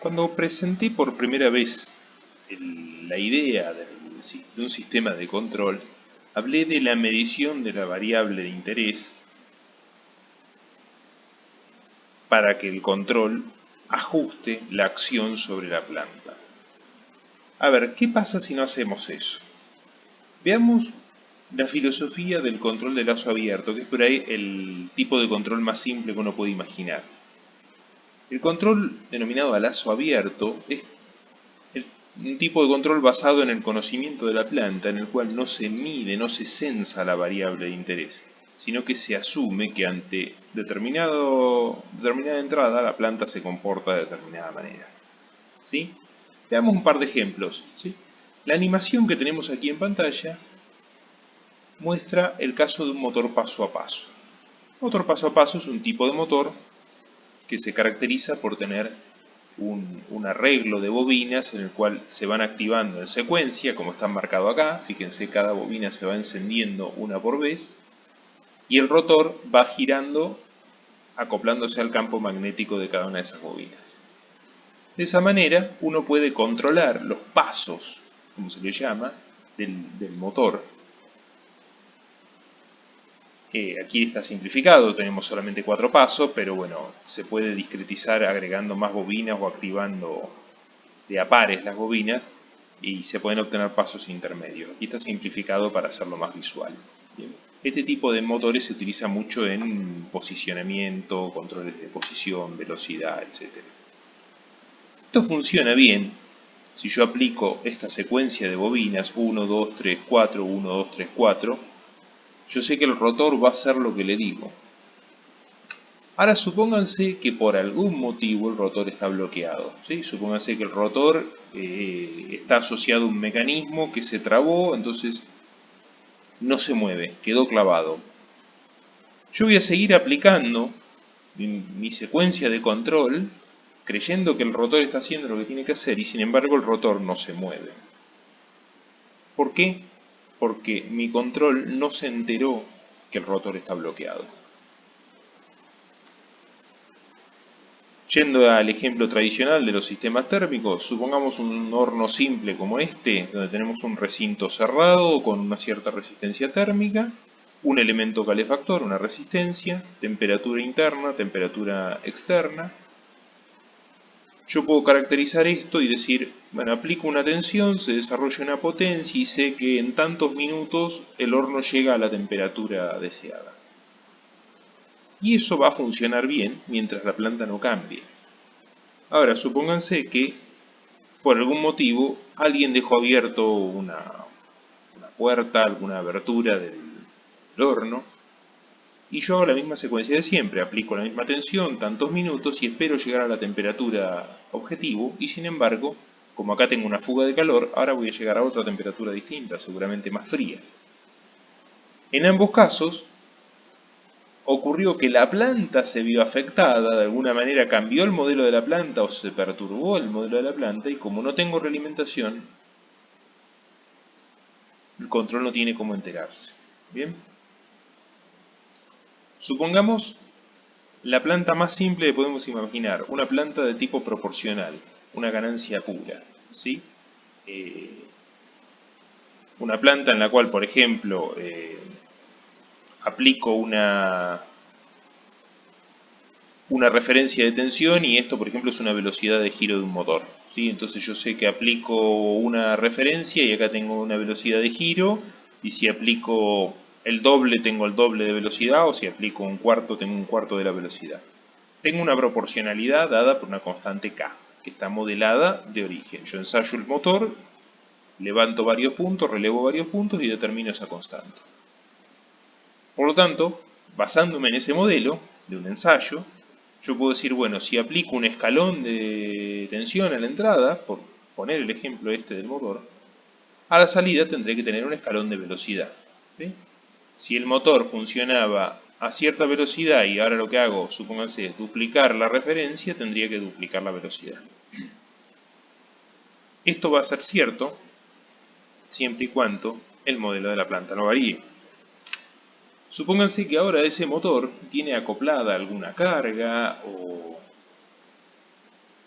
Cuando presenté por primera vez la idea de un sistema de control, hablé de la medición de la variable de interés para que el control ajuste la acción sobre la planta. A ver, ¿qué pasa si no hacemos eso? Veamos la filosofía del control de lazo abierto, que es por ahí el tipo de control más simple que uno puede imaginar. El control denominado a lazo abierto es un tipo de control basado en el conocimiento de la planta, en el cual no se mide, no se censa la variable de interés, sino que se asume que ante determinada entrada la planta se comporta de determinada manera. ¿Sí? Veamos un par de ejemplos. ¿Sí? La animación que tenemos aquí en pantalla muestra el caso de un motor paso a paso. Motor paso a paso es un tipo de motor que se caracteriza por tener un arreglo de bobinas en el cual se van activando en secuencia, como está marcado acá. Fíjense, cada bobina se va encendiendo una por vez y el rotor va girando acoplándose al campo magnético de cada una de esas bobinas. De esa manera uno puede controlar los pasos, como se le llama, del motor. Aquí está simplificado, tenemos solamente 4 pasos, pero bueno, se puede discretizar agregando más bobinas o activando de a pares las bobinas y se pueden obtener pasos intermedios. Aquí está simplificado para hacerlo más visual. Bien. Este tipo de motores se utiliza mucho en posicionamiento, controles de posición, velocidad, etc. Esto funciona bien si yo aplico esta secuencia de bobinas 1, 2, 3, 4, 1, 2, 3, 4. Yo sé que el rotor va a hacer lo que le digo. Ahora supónganse que por algún motivo el rotor está bloqueado. ¿Sí? Supónganse que el rotor está asociado a un mecanismo que se trabó, entonces no se mueve, quedó clavado. Yo voy a seguir aplicando mi secuencia de control, creyendo que el rotor está haciendo lo que tiene que hacer, y sin embargo el rotor no se mueve. ¿Por qué? Porque mi control no se enteró que el rotor está bloqueado. Yendo al ejemplo tradicional de los sistemas térmicos, supongamos un horno simple como este, donde tenemos un recinto cerrado con una cierta resistencia térmica, un elemento calefactor, una resistencia, temperatura interna, temperatura externa. Yo puedo caracterizar esto y decir, bueno, aplico una tensión, se desarrolla una potencia y sé que en tantos minutos el horno llega a la temperatura deseada. Y eso va a funcionar bien mientras la planta no cambie. Ahora, supónganse que por algún motivo alguien dejó abierto una puerta, alguna abertura del horno, y yo hago la misma secuencia de siempre, aplico la misma tensión, tantos minutos, y espero llegar a la temperatura objetivo, y sin embargo, como acá tengo una fuga de calor, ahora voy a llegar a otra temperatura distinta, seguramente más fría. En ambos casos, ocurrió que la planta se vio afectada, de alguna manera cambió el modelo de la planta o se perturbó el modelo de la planta, y como no tengo realimentación, el control no tiene cómo enterarse. Bien. Supongamos la planta más simple que podemos imaginar, una planta de tipo proporcional, una ganancia pura, ¿sí? Una planta en la cual, por ejemplo, aplico una referencia de tensión y esto, por ejemplo, es una velocidad de giro de un motor, ¿sí? Entonces yo sé que aplico una referencia y acá tengo una velocidad de giro, y si aplico el doble tengo el doble de velocidad, o si aplico un cuarto tengo un cuarto de la velocidad. Tengo una proporcionalidad dada por una constante K, que está modelada de origen. Yo ensayo el motor, levanto varios puntos, relevo varios puntos y determino esa constante. Por lo tanto, basándome en ese modelo de un ensayo, yo puedo decir, bueno, si aplico un escalón de tensión a la entrada, por poner el ejemplo este del motor, a la salida tendré que tener un escalón de velocidad. ¿Sí? Si el motor funcionaba a cierta velocidad y ahora lo que hago, supónganse, es duplicar la referencia, tendría que duplicar la velocidad. Esto va a ser cierto siempre y cuando el modelo de la planta no varíe. Supónganse que ahora ese motor tiene acoplada alguna carga o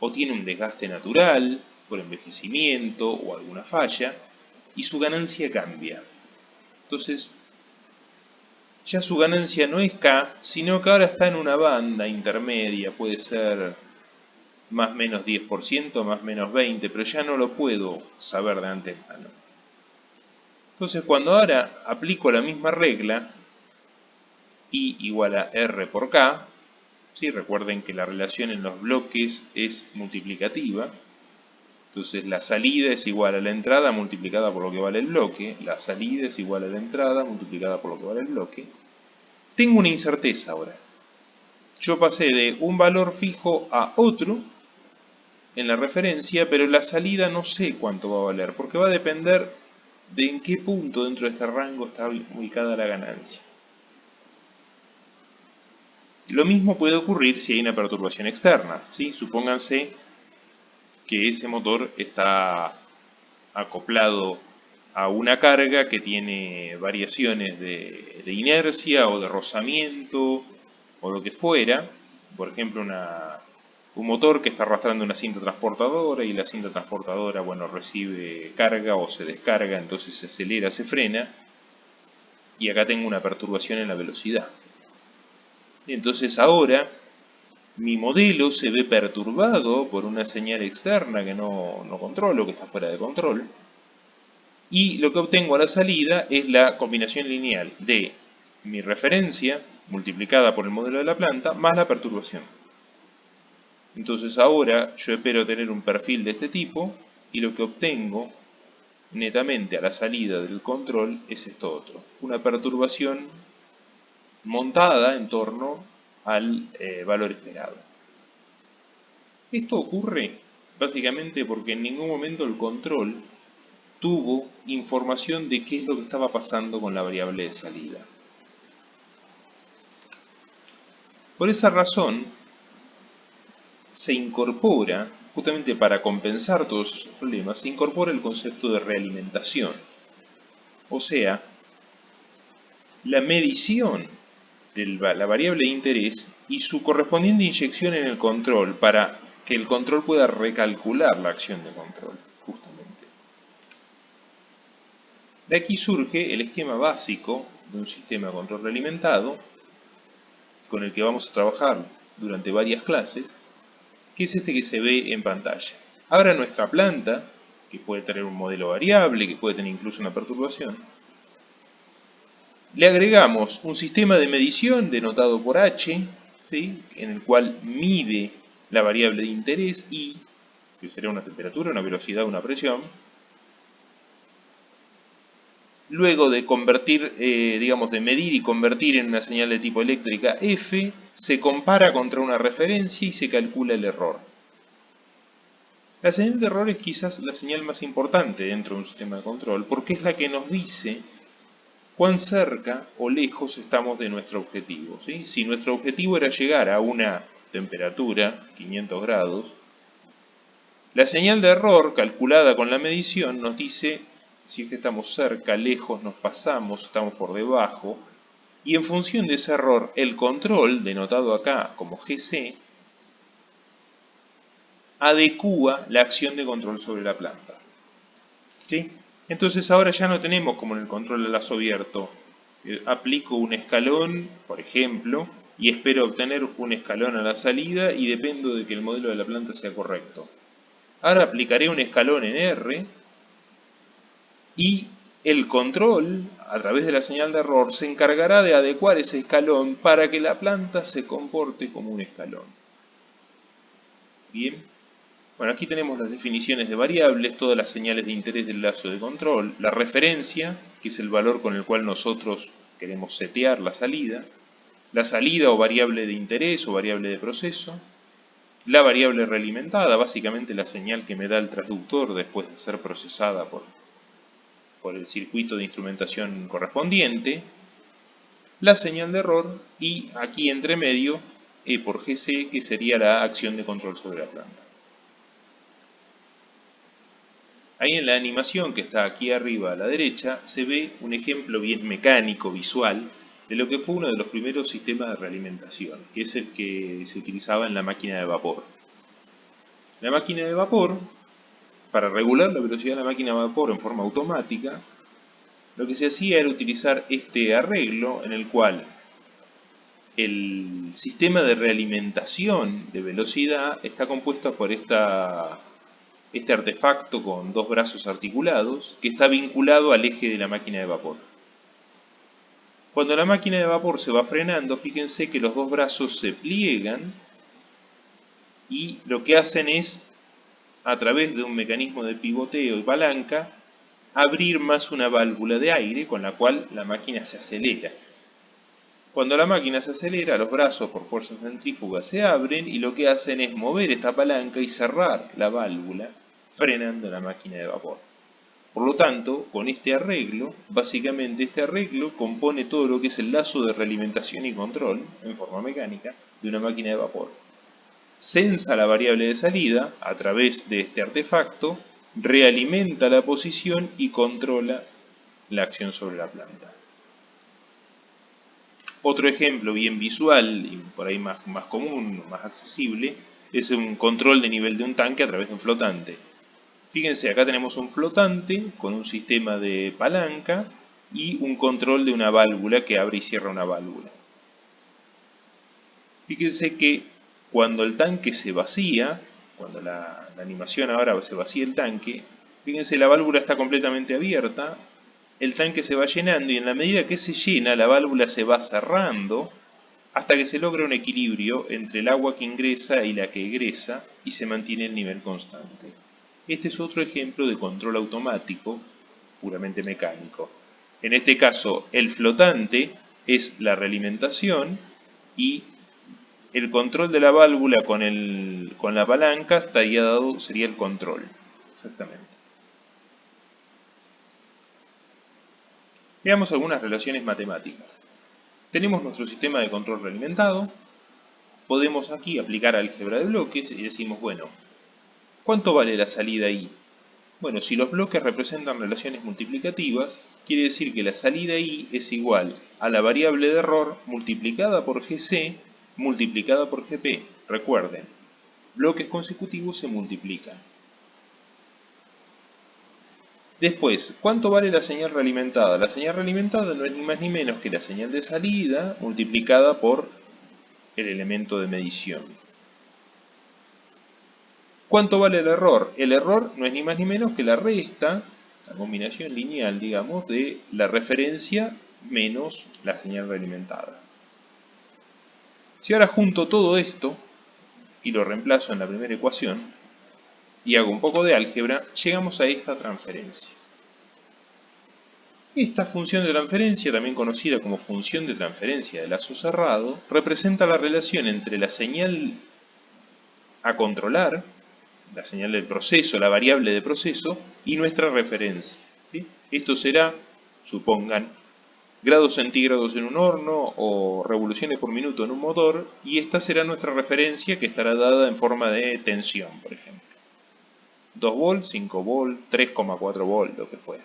o tiene un desgaste natural por envejecimiento o alguna falla, y su ganancia cambia. Entonces, ya su ganancia no es K, sino que ahora está en una banda intermedia, puede ser más menos 10%, más menos 20%, pero ya no lo puedo saber de antemano. Entonces, cuando ahora aplico la misma regla, I igual a R por K, ¿sí? Recuerden que la relación en los bloques es multiplicativa. Entonces la salida es igual a la entrada multiplicada por lo que vale el bloque. La salida es igual a la entrada multiplicada por lo que vale el bloque. Tengo una incerteza ahora. Yo pasé de un valor fijo a otro en la referencia, pero la salida no sé cuánto va a valer, porque va a depender de en qué punto dentro de este rango está ubicada la ganancia. Lo mismo puede ocurrir si hay una perturbación externa, ¿sí? Supónganse que ese motor está acoplado a una carga que tiene variaciones de inercia o de rozamiento o lo que fuera. Por ejemplo, un motor que está arrastrando una cinta transportadora y la cinta transportadora, bueno, recibe carga o se descarga, entonces se acelera, se frena, y acá tengo una perturbación en la velocidad. Entonces ahora mi modelo se ve perturbado por una señal externa que no controlo, que está fuera de control, y lo que obtengo a la salida es la combinación lineal de mi referencia multiplicada por el modelo de la planta más la perturbación. Entonces ahora yo espero tener un perfil de este tipo y lo que obtengo netamente a la salida del control es esto otro, una perturbación montada en torno al valor esperado. Esto ocurre básicamente porque en ningún momento el control tuvo información de qué es lo que estaba pasando con la variable de salida. Por esa razón, se incorpora, justamente para compensar todos esos problemas, se incorpora el concepto de realimentación. O sea, la medición de la variable de interés y su correspondiente inyección en el control para que el control pueda recalcular la acción de control, justamente. De aquí surge el esquema básico de un sistema de control realimentado, con el que vamos a trabajar durante varias clases, que es este que se ve en pantalla. Ahora nuestra planta, que puede tener un modelo variable, que puede tener incluso una perturbación, le agregamos un sistema de medición denotado por H, ¿sí? En el cual mide la variable de interés I, que sería una temperatura, una velocidad, una presión. Luego de convertir, de medir y convertir en una señal de tipo eléctrica F, se compara contra una referencia y se calcula el error. La señal de error es quizás la señal más importante dentro de un sistema de control, porque es la que nos dice cuán cerca o lejos estamos de nuestro objetivo, ¿sí? Si nuestro objetivo era llegar a una temperatura, 500 grados, la señal de error calculada con la medición nos dice si es que estamos cerca, lejos, nos pasamos, estamos por debajo, y en función de ese error, el control, denotado acá como GC, adecúa la acción de control sobre la planta. ¿Sí? Entonces ahora ya no tenemos como en el control a lazo abierto. Aplico un escalón, por ejemplo, y espero obtener un escalón a la salida y dependo de que el modelo de la planta sea correcto. Ahora aplicaré un escalón en R y el control, a través de la señal de error, se encargará de adecuar ese escalón para que la planta se comporte como un escalón. Bien. Bueno, aquí tenemos las definiciones de variables, todas las señales de interés del lazo de control, la referencia, que es el valor con el cual nosotros queremos setear la salida o variable de interés o variable de proceso, la variable realimentada, básicamente la señal que me da el transductor después de ser procesada por el circuito de instrumentación correspondiente, la señal de error y aquí entre medio E por GC, que sería la acción de control sobre la planta. Ahí en la animación que está aquí arriba a la derecha se ve un ejemplo bien mecánico, visual, de lo que fue uno de los primeros sistemas de realimentación, que es el que se utilizaba en la máquina de vapor. La máquina de vapor, para regular la velocidad de la máquina de vapor en forma automática, lo que se hacía era utilizar este arreglo en el cual el sistema de realimentación de velocidad está compuesto por este artefacto con dos brazos articulados que está vinculado al eje de la máquina de vapor. Cuando la máquina de vapor se va frenando, fíjense que los dos brazos se pliegan y lo que hacen es, a través de un mecanismo de pivoteo y palanca, abrir más una válvula de aire con la cual la máquina se acelera. Cuando la máquina se acelera, los brazos por fuerza centrífuga se abren y lo que hacen es mover esta palanca y cerrar la válvula, frenando la máquina de vapor. Por lo tanto, con este arreglo, básicamente este arreglo compone todo lo que es el lazo de realimentación y control, en forma mecánica, de una máquina de vapor. Censa la variable de salida a través de este artefacto, realimenta la posición y controla la acción sobre la planta. Otro ejemplo bien visual y por ahí más común, más accesible, es un control de nivel de un tanque a través de un flotante. Fíjense, acá tenemos un flotante con un sistema de palanca y un control de una válvula que abre y cierra una válvula. Fíjense que cuando el tanque se vacía, cuando la animación ahora se vacía el tanque, fíjense, la válvula está completamente abierta, el tanque se va llenando y en la medida que se llena, la válvula se va cerrando hasta que se logra un equilibrio entre el agua que ingresa y la que egresa y se mantiene el nivel constante. Este es otro ejemplo de control automático, puramente mecánico. En este caso, el flotante es la realimentación y el control de la válvula con la palanca estaría dado, sería el control. Exactamente. Veamos algunas relaciones matemáticas. Tenemos nuestro sistema de control realimentado. Podemos aquí aplicar álgebra de bloques y decimos, bueno, ¿cuánto vale la salida I? Bueno, si los bloques representan relaciones multiplicativas, quiere decir que la salida I es igual a la variable de error multiplicada por GC multiplicada por GP. Recuerden, bloques consecutivos se multiplican. Después, ¿cuánto vale la señal realimentada? La señal realimentada no es ni más ni menos que la señal de salida multiplicada por el elemento de medición. ¿Cuánto vale el error? El error no es ni más ni menos que la resta, la combinación lineal, digamos, de la referencia menos la señal realimentada. Si ahora junto todo esto y lo reemplazo en la primera ecuación y hago un poco de álgebra, llegamos a esta transferencia. Esta función de transferencia, también conocida como función de transferencia de lazo cerrado, representa la relación entre la señal a controlar, la señal del proceso, la variable de proceso, y nuestra referencia. ¿Sí? Esto será, supongan, grados centígrados en un horno o revoluciones por minuto en un motor, y esta será nuestra referencia que estará dada en forma de tensión, por ejemplo. 2 volts, 5 volts, 3,4 volts, lo que fuera.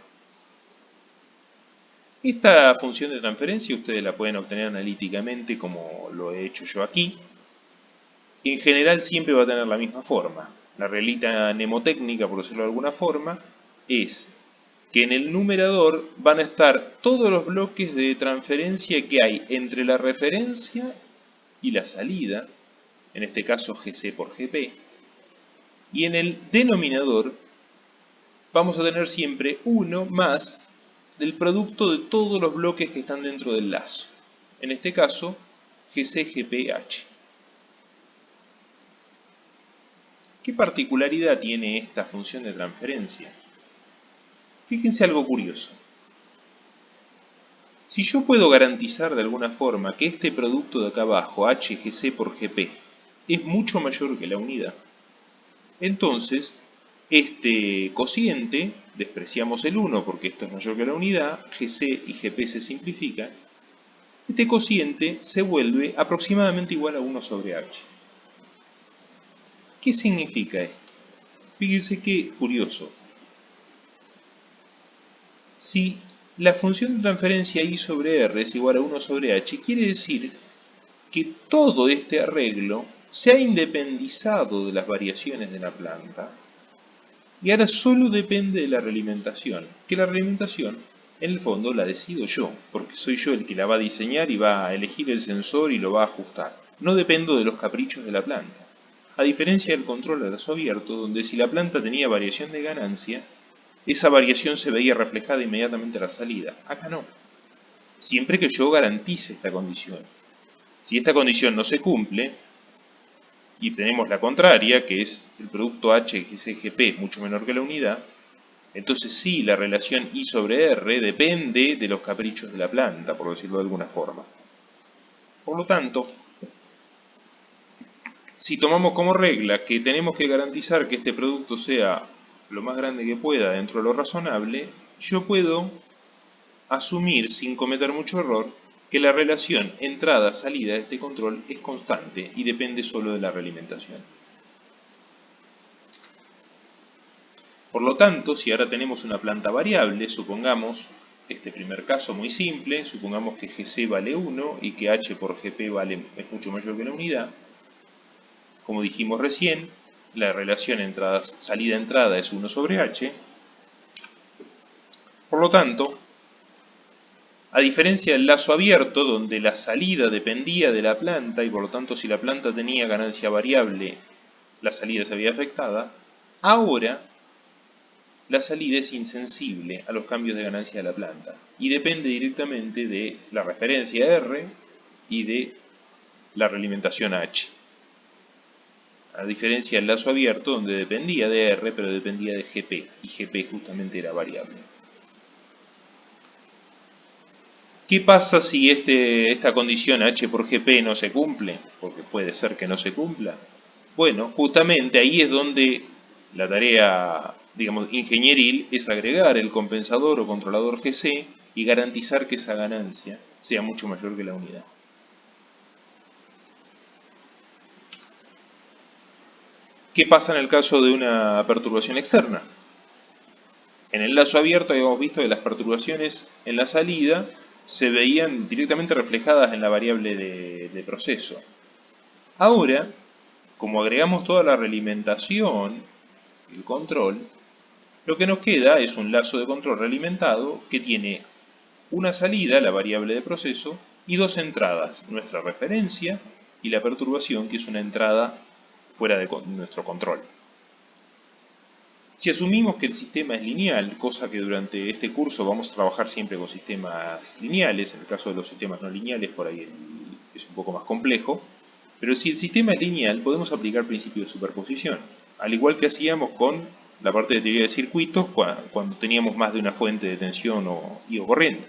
Esta función de transferencia ustedes la pueden obtener analíticamente como lo he hecho yo aquí. En general siempre va a tener la misma forma. La reglita mnemotécnica, por decirlo de alguna forma, es que en el numerador van a estar todos los bloques de transferencia que hay entre la referencia y la salida, en este caso GC por GP, y en el denominador vamos a tener siempre 1 más del producto de todos los bloques que están dentro del lazo, en este caso GC GPH. ¿Qué particularidad tiene esta función de transferencia? Fíjense algo curioso. Si yo puedo garantizar de alguna forma que este producto de acá abajo, HGC por GP, es mucho mayor que la unidad, entonces este cociente, despreciamos el 1 porque esto es mayor que la unidad, GC y GP se simplifican, este cociente se vuelve aproximadamente igual a 1 sobre H. ¿Qué significa esto? Fíjense qué curioso. Si la función de transferencia I sobre R es igual a 1 sobre H, quiere decir que todo este arreglo se ha independizado de las variaciones de la planta y ahora solo depende de la realimentación, que la realimentación en el fondo la decido yo, porque soy yo el que la va a diseñar y va a elegir el sensor y lo va a ajustar. No dependo de los caprichos de la planta. A diferencia del control a lazo abierto, donde si la planta tenía variación de ganancia, esa variación se veía reflejada inmediatamente a la salida. Acá no. Siempre que yo garantice esta condición. Si esta condición no se cumple, y tenemos la contraria, que es el producto HGCGP es mucho menor que la unidad, entonces sí, la relación I sobre R depende de los caprichos de la planta, por decirlo de alguna forma. Por lo tanto, si tomamos como regla que tenemos que garantizar que este producto sea lo más grande que pueda dentro de lo razonable, yo puedo asumir, sin cometer mucho error, que la relación entrada-salida de este control es constante y depende solo de la realimentación. Por lo tanto, si ahora tenemos una planta variable, supongamos, este primer caso muy simple, supongamos que GC vale 1 y que H por GP es mucho mayor que la unidad. Como dijimos recién, la relación salida-entrada es 1 sobre H. Por lo tanto, a diferencia del lazo abierto, donde la salida dependía de la planta y por lo tanto si la planta tenía ganancia variable, la salida se veía afectada, ahora la salida es insensible a los cambios de ganancia de la planta y depende directamente de la referencia R y de la realimentación H. A diferencia del lazo abierto, donde dependía de R, pero dependía de GP, y GP justamente era variable. ¿Qué pasa si esta condición H por GP no se cumple? Porque puede ser que no se cumpla. Bueno, justamente ahí es donde la tarea, digamos, ingenieril es agregar el compensador o controlador GC y garantizar que esa ganancia sea mucho mayor que la unidad. ¿Qué pasa en el caso de una perturbación externa? En el lazo abierto habíamos visto que las perturbaciones en la salida se veían directamente reflejadas en la variable de proceso. Ahora, como agregamos toda la realimentación, el control, lo que nos queda es un lazo de control realimentado que tiene una salida, la variable de proceso, y dos entradas, nuestra referencia y la perturbación, que es una entrada fuera de nuestro control. Si asumimos que el sistema es lineal, cosa que durante este curso vamos a trabajar siempre con sistemas lineales, en el caso de los sistemas no lineales por ahí es un poco más complejo, pero si el sistema es lineal podemos aplicar principio de superposición, al igual que hacíamos con la parte de teoría de circuitos cuando teníamos más de una fuente de tensión o corriente.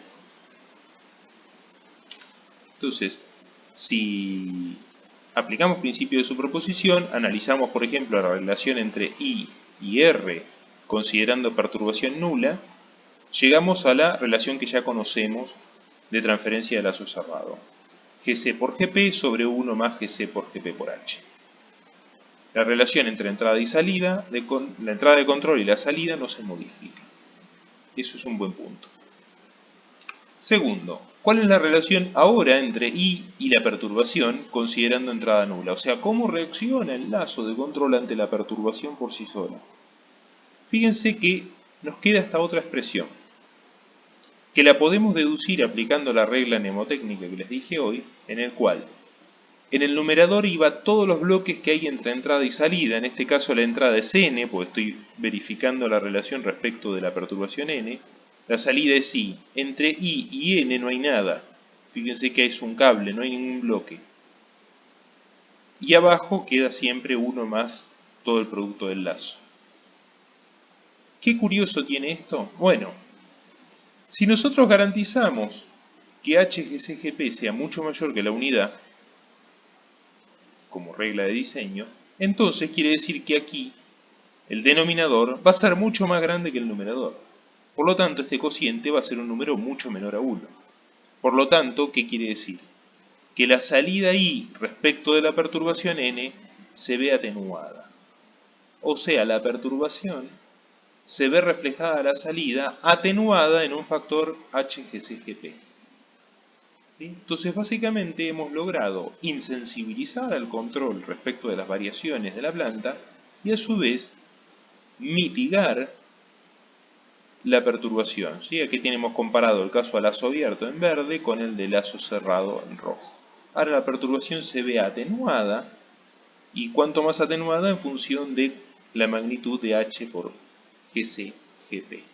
Entonces, si aplicamos principio de superposición, analizamos por ejemplo la relación entre I y R considerando perturbación nula, llegamos a la relación que ya conocemos de transferencia de lazo cerrado. GC por GP sobre 1 más GC por GP por H. La relación entre entrada y salida, la entrada de control y la salida no se modifica. Eso es un buen punto. Segundo, ¿cuál es la relación ahora entre I y la perturbación considerando entrada nula? O sea, ¿cómo reacciona el lazo de control ante la perturbación por sí sola? Fíjense que nos queda esta otra expresión, que la podemos deducir aplicando la regla mnemotécnica que les dije hoy, en el cual en el numerador iba todos los bloques que hay entre entrada y salida, en este caso la entrada es n, porque estoy verificando la relación respecto de la perturbación n, la salida es i, entre i y n no hay nada, fíjense que es un cable, no hay ningún bloque, y abajo queda siempre 1 más todo el producto del lazo. ¿Qué curioso tiene esto? Bueno, si nosotros garantizamos que HGCGP sea mucho mayor que la unidad, como regla de diseño, entonces quiere decir que aquí el denominador va a ser mucho más grande que el numerador. Por lo tanto, este cociente va a ser un número mucho menor a 1. Por lo tanto, ¿qué quiere decir? Que la salida I respecto de la perturbación n se ve atenuada. O sea, la perturbación se ve reflejada a la salida atenuada en un factor HGCGP. ¿sí? Entonces básicamente hemos logrado insensibilizar al control respecto de las variaciones de la planta y a su vez mitigar la perturbación, ¿sí? Aquí tenemos comparado el caso a lazo abierto en verde con el de lazo cerrado en rojo. Ahora la perturbación se ve atenuada, y cuanto más atenuada en función de la magnitud de H por GC, GP.